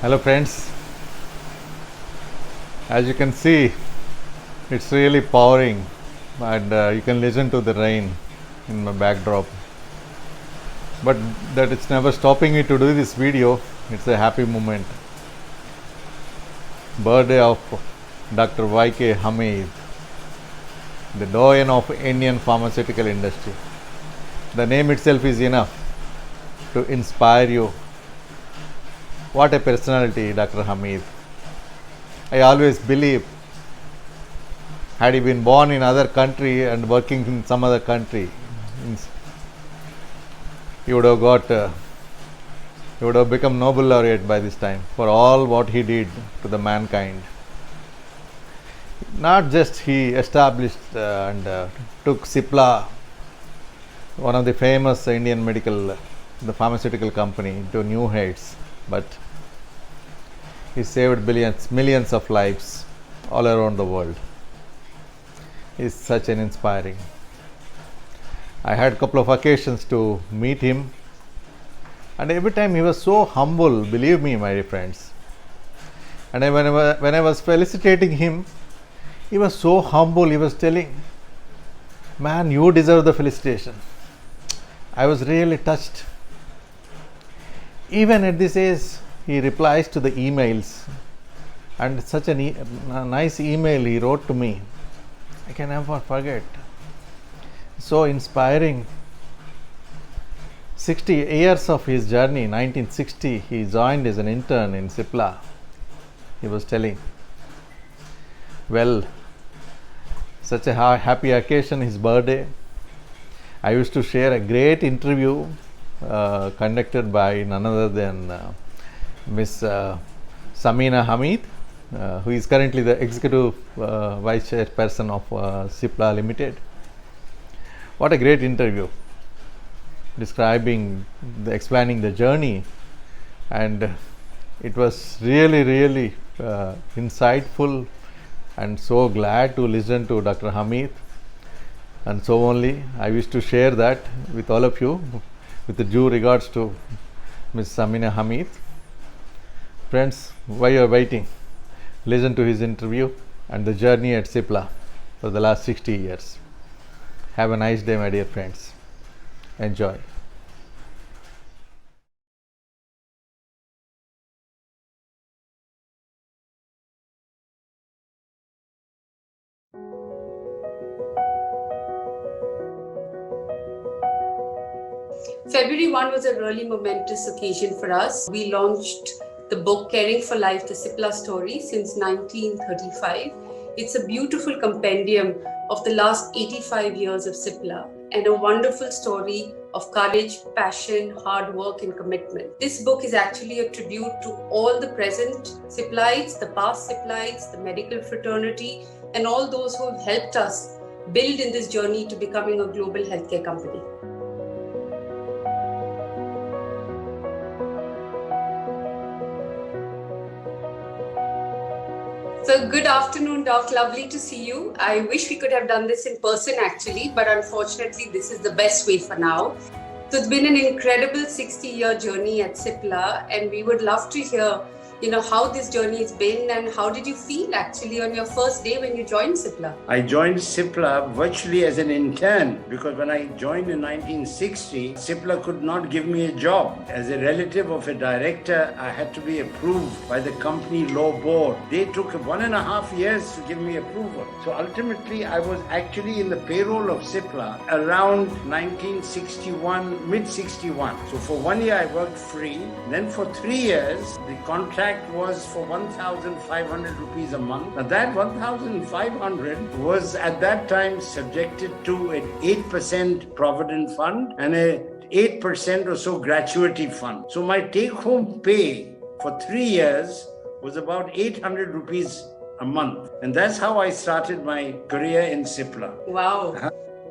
Hello friends, as you can see it's really pouring and you can listen to the rain in my backdrop, but that it's never stopping me to do this video. It's a happy moment. Birthday of Dr. K Hamied, the Doyen of Indian pharmaceutical industry. The name itself is enough to inspire you. What a personality, Dr. Hamied. I always believe, had he been born in other country and working in some other country, he would have become Nobel laureate by this time for all what he did to the mankind. Not just he established and took Cipla, one of the famous Indian the pharmaceutical company, to new heights, but he saved millions of lives all around the world. He's such an inspiring. I had a couple of occasions to meet him, and every time he was so humble, believe me, my dear friends. And when I was felicitating him, he was so humble. He was telling, "Man, you deserve the felicitation." I was really touched. Even at this age, he replies to the emails, and such a nice email he wrote to me. I can never forget. So inspiring. 60 years of his journey. 1960, he joined as an intern in Cipla. He was telling. Well, such a happy occasion, his birthday. I used to share a great interview conducted by none other than Miss K Hamied, who is currently the executive vice chairperson of Cipla Limited. What a great interview, explaining the journey, and it was really insightful, and so glad to listen to Dr. Hamied. And so only I wish to share that with all of you, with the due regards to Ms. K Hamied. Friends, while you are waiting, listen to his interview and the journey at Cipla for the last 60 years. Have a nice day, my dear friends. Enjoy. February 1 was a really momentous occasion for us. We launched the book Caring for Life, the Cipla Story since 1935. It's a beautiful compendium of the last 85 years of Cipla and a wonderful story of courage, passion, hard work and commitment. This book is actually a tribute to all the present Ciplites, the past Ciplites, the medical fraternity and all those who have helped us build in this journey to becoming a global healthcare company. So good afternoon, Doc. Lovely to see you. I wish we could have done this in person actually, but unfortunately this is the best way for now. So it's been an incredible 60-year journey at Cipla, and we would love to hear, how this journey has been and how did you feel actually on your first day when you joined Cipla? I joined Cipla virtually as an intern because when I joined in 1960, Cipla could not give me a job. As a relative of a director, I had to be approved by the company law board. They took 1.5 years to give me approval. So ultimately, I was actually in the payroll of Cipla around 1961, mid-61. So for 1 year, I worked free. Then for 3 years, the contract was for 1,500 rupees a month. Now that 1,500 was at that time subjected to an 8% provident fund and a 8% or so gratuity fund. So my take-home pay for 3 years was about 800 rupees a month. And that's how I started my career in Cipla. Wow.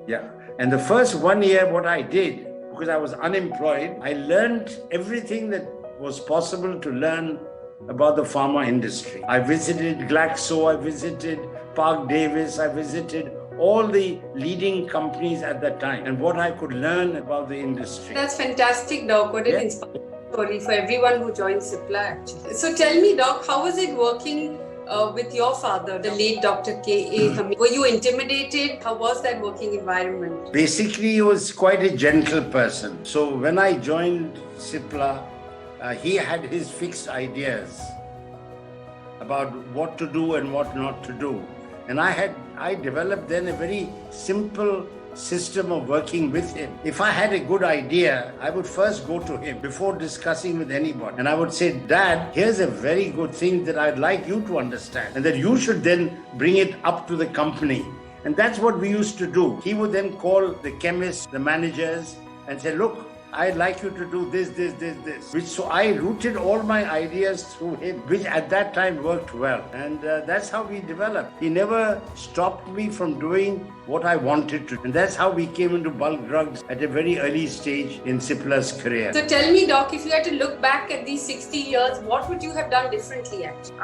Yeah. And the first 1 year, what I did, because I was unemployed, I learned everything that was possible to learn about the pharma industry. I visited Glaxo, I visited Park Davis, I visited all the leading companies at that time and what I could learn about the industry. That's fantastic, Doc. What an inspiration. story for everyone who joined Cipla actually. So tell me, Doc, how was it working with your father, the late Dr. K Hamied? Were you intimidated? How was that working environment? Basically, he was quite a gentle person. So when I joined Cipla, he had his fixed ideas about what to do and what not to do. And I developed then a very simple system of working with him. If I had a good idea, I would first go to him before discussing with anybody. And I would say, Dad, here's a very good thing that I'd like you to understand, and that you should then bring it up to the company. And that's what we used to do. He would then call the chemists, the managers, and say, look, I'd like you to do this. So I rooted all my ideas through him, which at that time worked well. And that's how we developed. He never stopped me from doing what I wanted to. And that's how we came into bulk drugs at a very early stage in Cipla's career. So tell me, Doc, if you had to look back at these 60 years, what would you have done differently actually?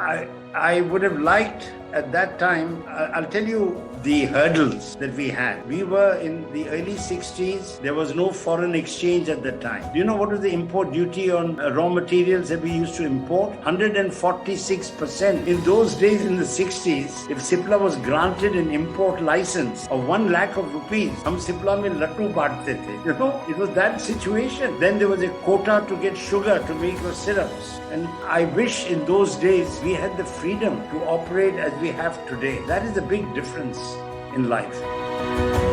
I would have liked at that time, I'll tell you the hurdles that we had. We were in the early 60s. There was no foreign exchange at the time. Do you know what was the import duty on raw materials that we used to import? 146%. In those days in the 60s, if Cipla was granted an import license of 1 lakh of rupees, hum Cipla mein lattu baatte the. You know, it was that situation. Then there was a quota to get sugar to make your syrups. And I wish in those days we had the freedom to operate as we have today. That is a big difference in life.